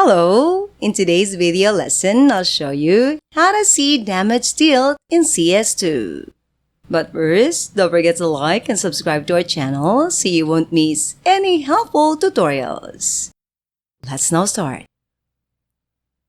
Hello! In today's video lesson, I'll show you how to see damage dealt in CS2. But first, don't forget to like and subscribe to our channel so you won't miss any helpful tutorials. Let's now start.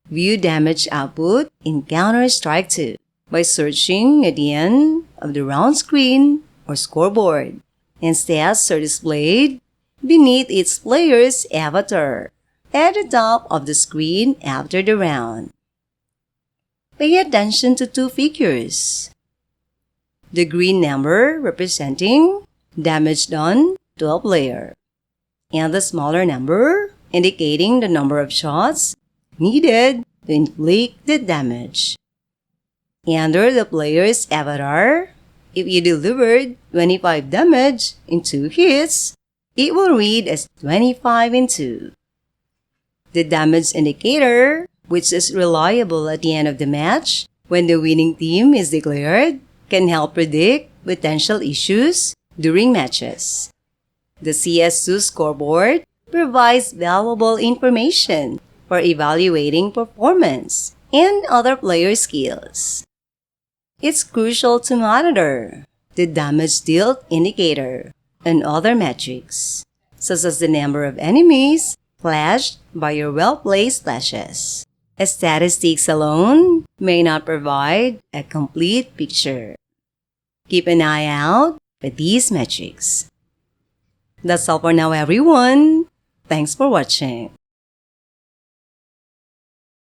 View damage output in Counter-Strike 2 by searching at the end of the round screen or scoreboard, and stats are displayed beneath its player's avatar at the top of the screen after the round. Pay attention to two figures. The green number representing damage done to a player, and the smaller number indicating the number of shots needed to inflict the damage. Under the player's avatar, if you delivered 25 damage in 2 hits, it will read as 25 in 2. The damage indicator, which is reliable at the end of the match when the winning team is declared, can help predict potential issues during matches. The CS2 scoreboard provides valuable information for evaluating performance and other player skills. It's crucial to monitor the damage dealt indicator and other metrics, such as the number of enemies flashed by your well-placed flashes. Statistics alone may not provide a complete picture. Keep an eye out for these metrics. That's all for now, everyone. Thanks for watching.